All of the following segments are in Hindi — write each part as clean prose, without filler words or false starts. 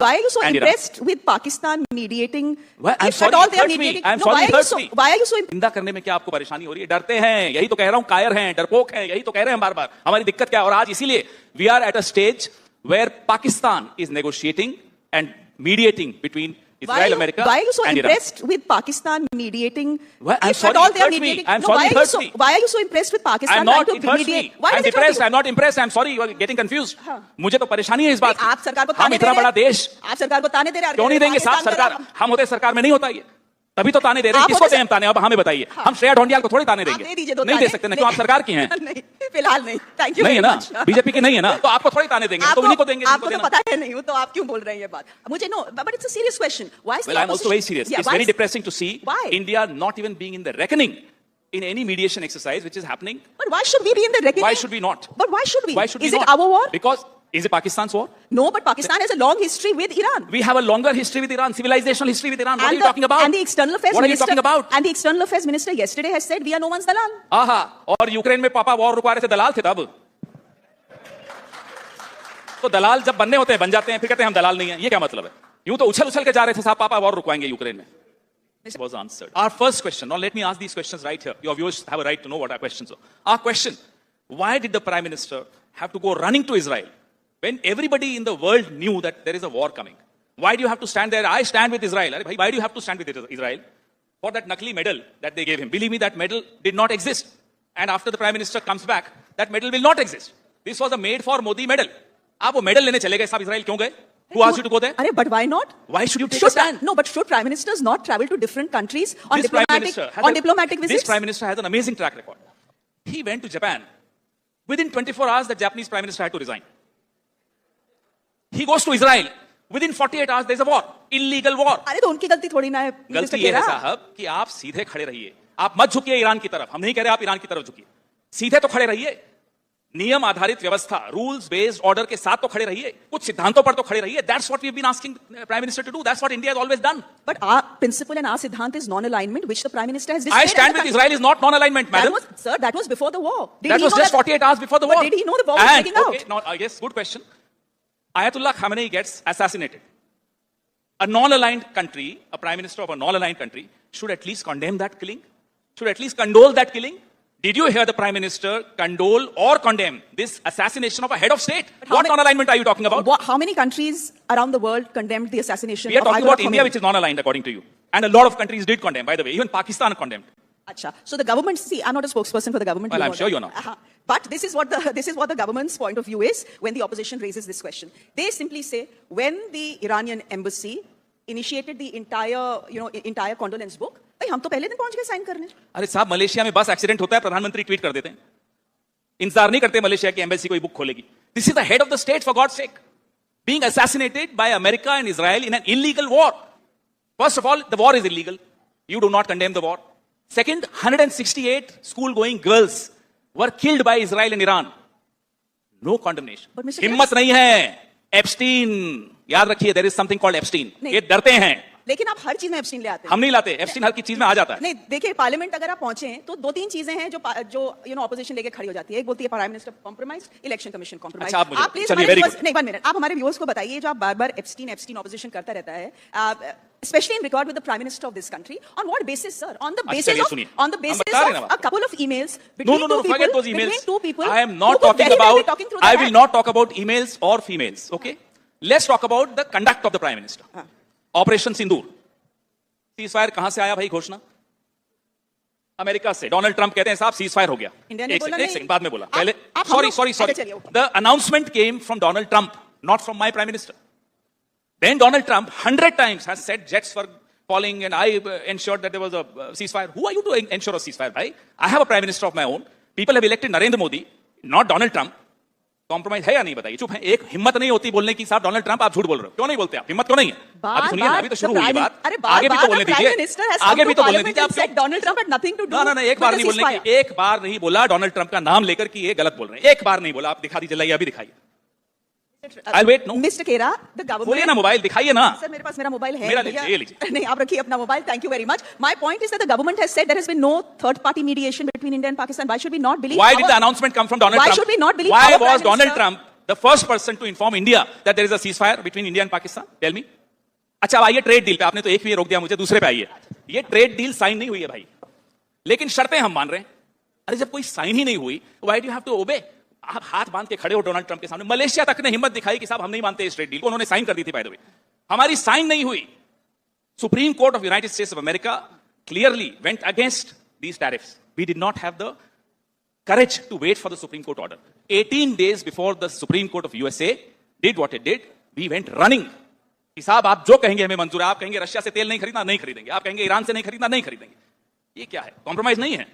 Why are you so impressed with Pakistan mediating? Well, I'm sorry, at all they are it hurts me. mediating. I'm No, sorry, it hurts me. why are you so निंदा करने में क्या आपको परेशानी हो रही है? डरते हैं, यही तो कह रहा हूं, कायर हैं, डरपोक हैं, यही तो कह रहे हैं बार-बार. हमारी दिक्कत क्या है? और आज इसीलिए we are at a stage where Pakistan is negotiating and mediating between Israel, America, why are you so and impressed with Pakistan mediating? Well, I'm If sorry, at all it they are hurts me. mediating. I'm No, sorry, it hurts me. Why are you so impressed with Pakistan I'm not. trying It to hurts me. mediate? Why I'm does it hurt depressed. you? I'm not impressed. I'm sorry. You are getting confused. मुझे तो परेशानी है इस बात आप सरकार को की. हम इतना बड़ा देश आप सरकार को ताने दे रहे हैं. क्यों नहीं देंगे? साफ सरकार हम होते सरकार में नहीं होता ये, तभी तो ताने दे रहे हैं. किसको दें हम ताने? अब हमें बताइए. हम श्रेया ढोंडियाल को थोड़ी ताने देंगे? नहीं दे सकते ना, क्यों? आप सरकार की हैं. नहीं, फिलहाल नहीं. Thank you. नहीं है ना, बीजेपी की नहीं है ना, तो आपको थोड़ी ताने देंगे. तो इन्हीं को देंगे. आपको तो पता है नहीं हूं, तो आप क्यों बोल रहे हैं ये बात? मुझे no, but it's a serious question. Why is Well, I'm also very serious. It's very depressing to see India not even being in the reckoning in any mediation exercise which is happening. But why should we be in the reckoning? Why should we not? But why should we? Why should we not? Is it our war? Because is it Pakistan's war? No, but Pakistan has a long history with Iran. We have a longer history with Iran, civilizational history with Iran. What are you talking about? And the external affairs What are you minister, talking about? And the external affairs minister yesterday has said we are no one's dalal. आहा, और यूक्रेन में पापा वॉर रुकवा रहे थे, दलाल थे तब. तो दलाल जब बनने होते हैं बन जाते हैं, फिर कहते हैं हम दलाल नहीं हैं. ये क्या मतलब है? यूं तो उछल के जा रहे थे साहब, पापा वॉर रुकवाएंगे यूक्रेन में. This was answered. Our first question. Now let me ask these questions right here. Your viewers have a right to know what our questions are. Our question: why did the Prime Minister have to go running to Israel when everybody in the world knew that there is a war coming? Why do you have to stand there? I stand with Israel. Why do you have to stand with Israel for that nakli medal that they gave him? Believe me, that medal did not exist. And after the Prime Minister comes back, that medal will not exist. This was a made for Modi medal. आप वो medal लेने चले गए साहब इजराइल, क्यों गए? Who asked you to go there? But why not? Why should you take a stand? No, but should Prime Ministers not travel to different countries on diplomatic visits? This Prime Minister has an amazing track record. He went to Japan. Within 24 hours, the Japanese Prime Minister had to resign. He goes to Israel. Within 48 hours, there's a war. Illegal war. अरे तो उनकी गलती थोड़ी ना है. गलती ये है साहब कि आप सीधे खड़े रहिए. आप मत झुकिए ईरान की तरफ. हम नहीं कह रहे आप ईरान की तरफ झुकिए. सीधे तो खड़े रहिए. नियम आधारित व्यवस्था, रूल्स बेस्ड ऑर्डर के साथ तो खड़े रहिए. कुछ सिद्धांतों पर तो खड़े रहिए. That's what we've been asking Prime Minister to do. That's what India has always done. But our principle and our siddhant is non-alignment, which the Prime Minister has displayed. I stand with Israel is not non-alignment, madam. That was before the war. That was just 48 hours before the war. But did he know the war was breaking out? Okay, now, yes, good question. Ayatollah Khamenei gets assassinated. A non-aligned country, a Prime Minister of a non-aligned country, should at least condemn that killing, should at least condole that killing. Did you hear the Prime Minister condole or condemn this assassination of a head of state? What non-alignment are you talking about? How many countries around the world condemned the assassination? We are talking about India, which is non-aligned according to you. And a lot of countries did condemn, by the way. Even Pakistan condemned. Achha. So the government, see, I'm not a spokesperson for the government. Well, I'm sure you're not. But this is what the government's point of view is when the opposition raises this question. They simply say, when the Iranian embassy initiated the entire condolence book, भाई हम तो पहले दिन पहुंच गए साइन करने. अरे साहब, मलेशिया में बस एक्सीडेंट होता है, प्रधानमंत्री ट्वीट कर देते हैं. इंतजार नहीं करते मलेशिया की एम्बेसी कोई बुक खोलेगी. This is the head of the state, for God's sake, being assassinated by America and Israel in an illegal war. First of all, the war is illegal. You do not condemn the war. Second, 168 school-going girls were killed by Israel and Iran. No condemnation. हिम्मत नहीं है. Epstein, याद रखिए, there is something called Epstein. ये डरते हैं. लेकिन आप हर चीज में एप्स्टीन ले आते हैं. हम नहीं लाते. एप्स्टीन हर की चीज में आ जाता है. नहीं, देखिए, पार्लियामेंट अगर आप पहुंचे हैं तो दो तीन चीजें हैं जो ऑपोजिशन लेके खड़ी हो जाती है. एक बोलती है prime minister compromise, election commission compromise. आप प्लीज नहीं, 1 मिनट, आप हमारे व्यूअर्स को बताइए, जो आप बार-बार एप्स्टीन ऑपोजिशन करता रहता है, especially in regard with the prime minister of this country, on what basis, sir? On the basis of a couple of emails between two people. I am not talking about. I will not talk about emails or females. Okay, let's talk about the conduct of the prime minister. Operation Sindoor. Ceasefire कहां से आया भाई घोषणा? अमेरिका से. डोनाल्ड ट्रंप कहते हैं साहब सीजफायर हो गया. एक सेकंड बाद में बोला. पहले sorry. The announcement came from Donald Trump, not from my prime minister. Then Donald Trump 100 times has said jets were falling and I ensured that there was a ceasefire. Who are you to ensure a ceasefire, bhai? I have a prime minister of my own. People have elected Narendra Modi, not Donald Trump. Compromise है या नहीं बताइए. चुप है. एक हिम्मत नहीं होती बोलने की, साहब डोनाल्ड ट्रंप आप झूठ बोल रहे हो. क्यों नहीं बोलते आप? हिम्मत क्यों नहीं है? अभी सुनिए, अभी तो शुरू हुई बात. आगे भी तो बोलने दीजिए. आगे भी तो बोलने दीजिए. आप Donald Trump had nothing to do. ना, एक बार नहीं बोलने की. एक बार नहीं बोला डोनाल्ड ट्रंप का नाम लेकर कि ये गलत बोल रहे हैं. एक बार नहीं बोला. आप दिखा दीजिए, लाइए अभी दिखाइए. I'll wait, no. Mr. Khera, the government. बोलिए ना, मोबाइल दिखाइए ना. सर, मेरे पास मेरा मोबाइल है. मेरा लीजिए. नहीं, आप रखिए अपना mobile. Thank you very much. My point is that the government has said there has been no third-party mediation between India and Pakistan. Why should we not believe? Why did the announcement come from Donald Trump? Why should we not believe? Why was Donald Trump the first person to inform India that there is a ceasefire between India and Pakistan? Tell me. अच्छा, अब आइए ट्रेड डील पे। आपने तो एक भी रोक दिया मुझे, दूसरे पे आइए। ये ट्रेड डील साइन नहीं हुई है भाई, लेकिन शर्तें हम मान रहे हैं। अरे जब कोई साइन ही नहीं हुई, why do you have to obey? आप हाथ बांध के खड़े हो डोनाल्ड ट्रंप के सामने। मलेशिया तक ने हिम्मत दिखाई कि साहब हम नहीं मानते इस ट्रेड डील को। उन्होंने साइन कर दी थी, बाय द वे। हमारी साइन नहीं हुई। Supreme court of United states of America clearly went against these tariffs. We did not have the courage to wait for the Supreme Court order. 18 days before the Supreme Court of USA did what it did, we went running. कि साहब आप जो कहेंगे हमें मंजूर है। आप कहेंगे रशिया से तेल नहीं खरीदना, नहीं खरीदेंगे। आप कहेंगे ईरान से नहीं खरीदना, नहीं खरीदेंगे। ये क्या है? कॉम्प्रोमाइज नहीं है।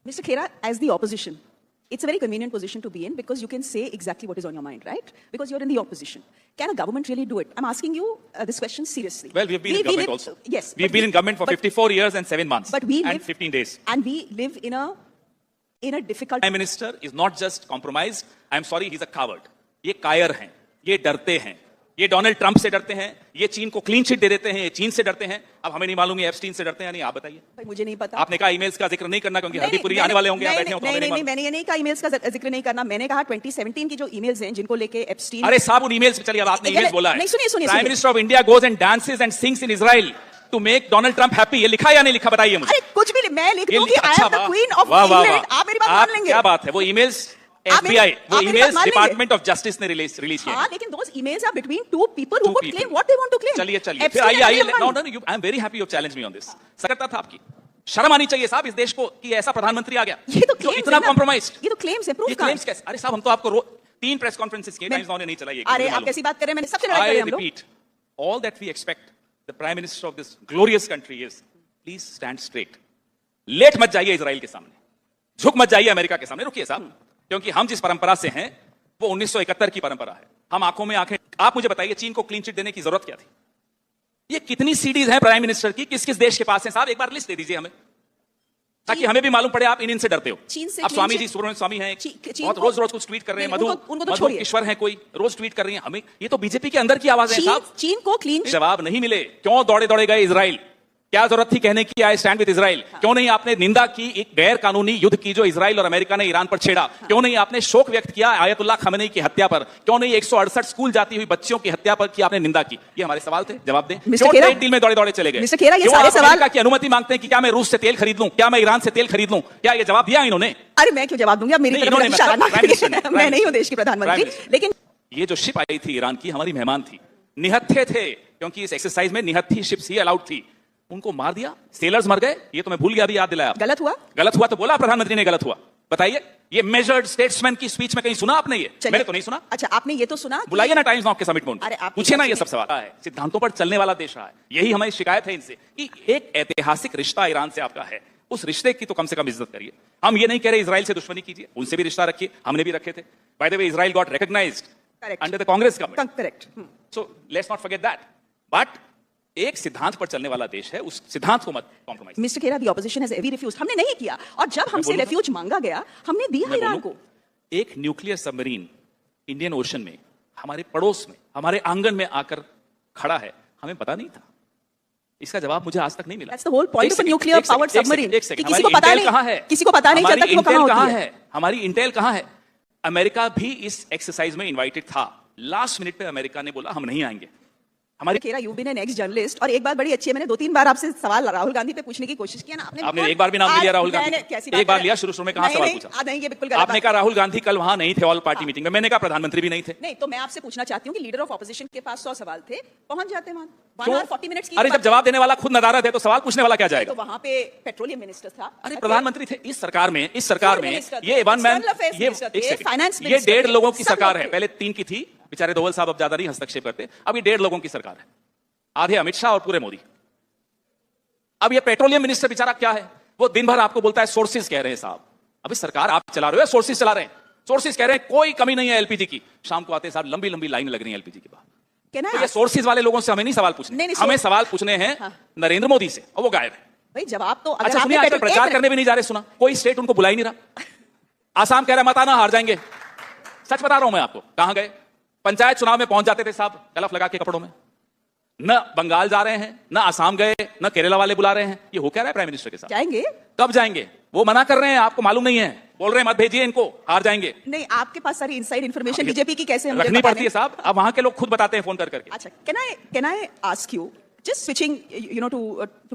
Mr. Khera, as the opposition, it's a very convenient position to be in because you can say exactly what is on your mind, right? Because you're in the opposition. Can a government really do it? I'm asking you this question seriously. Well, we've been in government also. Yes. We've been in government for 54 years and 7 months. But we and 15 days. And we live in a difficult... Prime Minister is not just compromised. I'm sorry, he's a coward. ये कायर हैं, ये डरते हैं, ये डोनाल्ड ट्रंप से डरते हैं, ये चीन को क्लीन चिट दे देते हैं, ये चीन से डरते हैं। अब हमें नहीं मालूम ये एप्स्टीन से डरते हैं या नहीं, आप बताइए। भाई मुझे नहीं पता। आपने कहा ईमेल्स का जिक्र नहीं करना क्योंकि हरदीपुरी आने वाले होंगे, बैठे हो तो नहीं, मैंने ये नहीं कहा ईमेल्स का जिक्र नहीं करना। मैंने कहा 2017 की जो ईमेल्स हैं जिनको लेके एप्स्टीन... अरे साहब उन ईमेल्स पे चलिए, अब आपने ईमेल्स बोला है। नहीं, सुनिए। Prime minister of India goes and dances and sings in Israel to make Donald Trump happy. ये लिखा या नहीं लिखा, बताइए मुझे। अरे कुछ भी मैं लिख दूं कि I am the queen of England, आप मेरी बात मान लेंगे? क्या बात है? वो ईमेल्स FBI, वो ईमेल्स डिपार्टमेंट ऑफ जस्टिस ने रिलीज किए। हाँ, लेकिन those emails are between two people who could claim what they want to claim. चलिए फिर आइए। No, I am very happy you challenged me on this. सकता था आपकी शर्म आनी चाहिए साहब इस देश को कि ऐसा प्रधानमंत्री आ गया ये तो जो इतना कॉम्प्रोमाइज्ड। ये तो क्लेम्स है, प्रूफ कहां? क्लेम्स कैसे? अरे साहब हम तो आपको 3 प्रेस कॉन्फ्रेंसेस किए, टाइम्स नाउ ने नहीं चलाई। अरे आप कैसी बात कर रहे हैं? मैंने सबसे लड़ाई करी हम लोग। I repeat, all that we expect the prime minister of this glorious country is please stand straight. लेट मत जाइए इजराइल के सामने, झुक मत जाइए अमेरिका के सामने। रुकिए साहब, क्योंकि हम जिस परंपरा से हैं वो 1971 की परंपरा है। हम आंखों में आंखें। आप मुझे बताइए चीन को क्लीन चिट देने की जरूरत क्या थी? ये कितनी सीडीज हैं प्राइम मिनिस्टर की, किस किस देश के पास हैं साहब? एक बार लिस्ट दे दीजिए हमें, ताकि हमें भी मालूम पड़े आप इन से डरते हो। अब स्वामी जी, सुब्रमण्यम स्वामी हैं, बहुत रोज कुछ ट्वीट कर रहे हैं। मधु ईश्वर हैं, कोई रोज ट्वीट कर रही हैं। हमें ये तो बीजेपी के अंदर की आवाज है साहब। चीन को क्लीन जवाब नहीं मिले, क्यों दौड़े गए इजराइल? क्या जरूरत थी कहने की आई स्टैंड विद इजराइल? क्यों नहीं आपने निंदा की एक गैर कानूनी युद्ध की जो इजराइल और अमेरिका ने ईरान पर छेड़ा? क्यों नहीं आपने शोक व्यक्त किया आयतुल्लाह खमेनी की हत्या पर? क्यों नहीं 168 स्कूल जाती हुई बच्चियों की हत्या पर की आपने निंदा की? ये हमारे सवाल थे, जवाब दें। क्यों ट्रेड डील में दौड़े चले गए? मिस्टर खेरा, ये सारे सवाल की अनुमति मांगते हैं कि क्या मैं रूस से तेल खरीद लूं, क्या मैं ईरान से तेल खरीद लूं? क्या ये जवाब दिया इन्होंने? अरे मैं क्यों जवाब दूंगी? अब मेरी तरफ इशारा ना करिए। मैं नहीं हूं देश की प्रधानमंत्री। लेकिन ये जो शिप आई थी ईरान की, हमारी मेहमान थी, निहत्थे थे, क्योंकि इस एक्सरसाइज में निहत्थी शिप्स ही अलाउड थी। उनको मार दिया, सेलर्स मर गए। ये तो मैं भूल गया, अभी याद दिलाया। गलत हुआ तो बोला प्रधानमंत्री ने गलत हुआ। बताइए, ये मेजर्ड स्टेट्समैन की स्पीच में कहीं सुना आपने? ये मैंने तो नहीं सुना। अच्छा, आपने ये तो सुना? बुलाइए ना टाइम्स नाउ के समिट में, पूछिए ना। ये सब सवाल है, सिद्धांतों पर चलने वाला देश रहा है। यही हमारी शिकायत है इनसे कि एक ऐतिहासिक रिश्ता ईरान से आपका है, उस रिश्ते की तो कम से कम इज्जत करिए। हम ये नहीं कह रहे इजराइल से दुश्मनी कीजिए, उनसे भी रिश्ता रखिए, हमने भी रखे थे। By the way, Israel got recognized under the Congress government. Correct. So let's not forget that. But एक सिद्धांत पर चलने वाला देश है, उस सिद्धांत को मत compromise. Mister Khera, the opposition has ever refused. हमने नहीं किया, और जब हमसे रिफ्यूज मांगा गया हमने दिया ईरान को। एक न्यूक्लियर सबमरीन इंडियन ओशन में, हमारे पड़ोस में, हमारे आंगन में आकर खड़ा है, हमें पता नहीं था। इसका जवाब मुझे आज तक नहीं मिला। That's the whole point of nuclear powered submarine. किसी को पता नहीं कहां है, किसी को पता नहीं चलता कि वो कहां होती है। हमारी इंटेल कहां है? अमेरिका भी इस एक्सरसाइज में इन्वाइटेड था। लास्ट मिनट पे अमेरिका ने बोला हम नहीं आएंगे। हमारे Khera, you been an ex journalist, और एक बात बड़ी अच्छी है, मैंने 2-3 बार आपसे सवाल राहुल गांधी पे पूछने की कोशिश किया ना। आपने एक बार भी नाम नहीं लिया राहुल गांधी? एक बार लिया, शुरू में कहां सवाल पूछा? नहीं, बिल्कुल आपने कहा राहुल गांधी कल वहां नहीं थे ऑल पार्टी मीटिंग में। मैंने कहा प्रधानमंत्री भी नहीं थे। नहीं, तो मैं आपसे पूछना चाहती हूँ कि लीडर ऑफ ऑपोजिशन के पास 100 सवाल थे, पहुंच जाते वहां 1 hour 40 minutes की। अरे जब जवाब देने वाला खुद नदारद है तो सवाल पूछने वाला क्या जाएगा? तो वहां पे पेट्रोलियम मिनिस्टर था। अरे प्रधानमंत्री थे इस सरकार में ये वन मैन, ये 1.5 लोगों की सरकार है। पहले 3 की थी, बेचारे दोवल साहब अब ज्यादा नहीं हस्तक्षेप करते। अब ये 1.5 लोगों की सरकार है, आधे अमित शाह और पूरे मोदी। अब ये पेट्रोलियम मिनिस्टर बेचारा क्या है, वो दिन भर आपको बोलता है सोर्सेज कह रहे हैं साहब। अभी सरकार आप चला रहे हो, सोर्सेज चला रहे हैं, सोर्सेज कह रहे हैं कोई कमी नहीं है एलपीजी की। शाम को आते साहब लंबी लंबी लाइन लग रही है एलपीजी के बाहर। तो ये सोर्सेज वाले लोगों से हमें नहीं सवाल पूछने, हमें सवाल पूछने हैं नरेंद्र मोदी से, और वो गायब है। भाई जवाब तो अच्छा सुनिए, आजकल प्रचार करने भी नहीं जा रहे। सुना, कोई स्टेट उनको बुला ही नहीं रहा। आसाम कह रहा है मत आना, हार जाएंगे। सच बता रहा हूं मैं आपको। कहां गए? पंचायत चुनाव में पहुंच जाते थे साहब गलफ लगा के कपड़ों में। न बंगाल जा रहे हैं, न आसाम गए, न केरला वाले बुला रहे हैं। ये हो क्या रहा है प्राइम मिनिस्टर के साथ? जाएंगे, कब जाएंगे? वो मना कर रहे हैं, आपको मालूम नहीं है। बोल रहे हैं मत भेजिए इनको, हार जाएंगे। नहीं, आपके पास सारी इनसाइड इन्फॉर्मेशन बीजेपी की कैसे हम रखनी पड़ती है साहब, अब वहां के लोग खुद बताते हैं फोन कर करके। अच्छा, can I ask you, just switching, to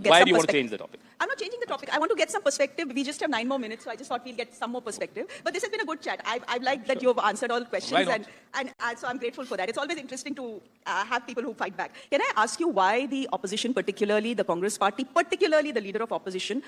get Why some do you want to perspective. change the topic? I'm not changing the topic. I want to get some perspective. We just have 9 more minutes, so I just thought we'll get some more perspective. But this has been a good chat. I've liked that you've answered all Why questions, not? and so I'm grateful for that. It's always interesting to have people who fight back. Can I ask you why the opposition, particularly the Congress party, particularly the leader of opposition,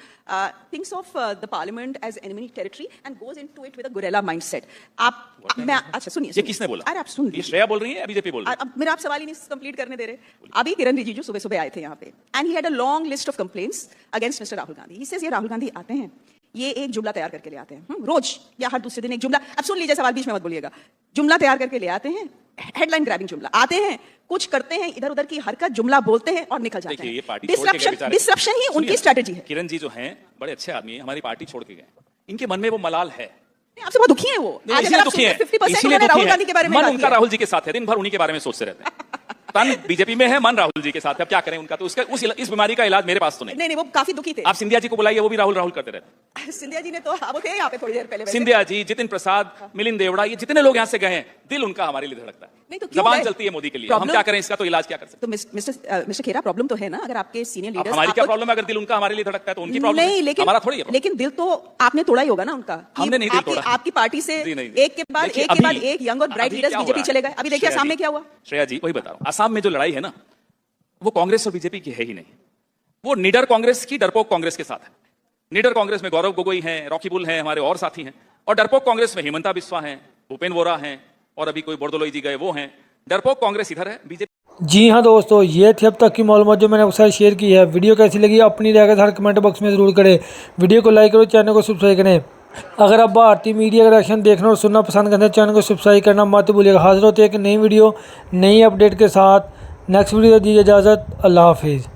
thinks of the parliament as enemy territory and goes into it with a guerrilla mindset? अच्छा सुनिए, ये किसने बोला? अरे आप सुन ये लीजिए। श्रेया बोल रही है या बीजेपी बोल रही है? अब मेरा आप सवाल ही नहीं कंप्लीट करने दे रहे। अभी किरण रिजिजू सुबह आए थे यहाँ पे, and he had a long list of complaints against mister Rahul Gandhi. He says ये राहुल गांधी आते हैं, ये एक जुमला तैयार करके ले आते हैं, रोज या हर दूसरे दिन एक जुमला। अब सुन लीजिए, सवाल बीच में मत बोलिएगा। जुमला तैयार करके ले आते हैं, हेडलाइन ग्रैबिंग जुमला, आते हैं, कुछ करते हैं, इधर उधर की हरकत, जुमला बोलते हैं और निकल जाते हैं। ये पार्टी डिसरप्शन ही उनकी स्ट्रेटेजी है। किरण जी जो हैं बड़े अच्छे आदमी हैं, हमारी पार्टी छोड़ के गए, इनके मन में वो मलाल है। आपसे बहुत दुखी है वो, आज अगर आप 50% राहुल गांधी के बारे में मन उनका राहुल जी के साथ है, दिन भर उन्हीं के बारे में सोचते रहते हैं। तन बीजेपी में है, मन राहुल जी के साथ है, अब क्या करें उनका, तो उसका इस बीमारी का इलाज मेरे पास तो नहीं। नहीं, वो काफी दुखी थे। आप सिंधिया जी को बुलाइए, वो भी राहुल राहुल करते रहते। सिंधिया जी ने तो वो थे यहाँ पे थोड़ी देर पहले। सिंधिया जी, जितिन प्रसाद, मिलिंद देवड़ा, ये जितने लोग यहाँ से गए हैं, दिल उनका हमारे लिए धड़कता है। नहीं तो जबान चलती है मोदी के लिए, हम क्या करें इसका, तो इलाज क्या कर सकते? तो मिस्टर खेरा, प्रॉब्लम तो है ना, अगर आपके सीनियर लीडर्स, हमारी क्या प्रॉब्लम है? अगर दिल उनका हमारे लिए धड़कता है तो उनकी प्रॉब्लम नहीं, लेकिन हमारा थोड़ी है। लेकिन दिल तो आपने तोड़ा ही होगा ना उनका। हमने नहीं दिल तोड़ा। आपकी पार्टी से एक के बाद एक यंग और ब्राइट लीडर्स बीजेपी चले गए। अभी देखिए सामने क्या हुआ। श्रेया जी, वही बता रहा हूं, असम में जो लड़ाई है ना, वो कांग्रेस और बीजेपी की है ही नहीं, वो निडर कांग्रेस की डरपोक कांग्रेस के साथ है। निडर कांग्रेस में गौरव गोगोई हैं, रॉकी बुल हैं, हमारे और साथी हैं, और डरपोक कांग्रेस में हेमंता बिस्वा हैं, भूपेन बोरा हैं, और अभी कोई बोरदोलोई जी गए वो हैं। डरपोक कांग्रेस इधर है, बीजेपी। जी हाँ दोस्तों, ये थी अब तक की मालूमात जो मैंने आपके साथ शेयर की है। वीडियो कैसी लगी अपनी राय के साथ कमेंट बॉक्स में जरूर करें। वीडियो को लाइक करो, चैनल को सब्सक्राइब करें। अगर आप भारतीय मीडिया का रिएक्शन देखना और सुनना पसंद करते हैं, चैनल को सब्सक्राइब करना मत भूलिएगा। हाजिर होते हैं एक नई वीडियो, नई अपडेट के साथ। नेक्स्ट वीडियो दीजिए इजाज़त। अल्लाह हाफिज़।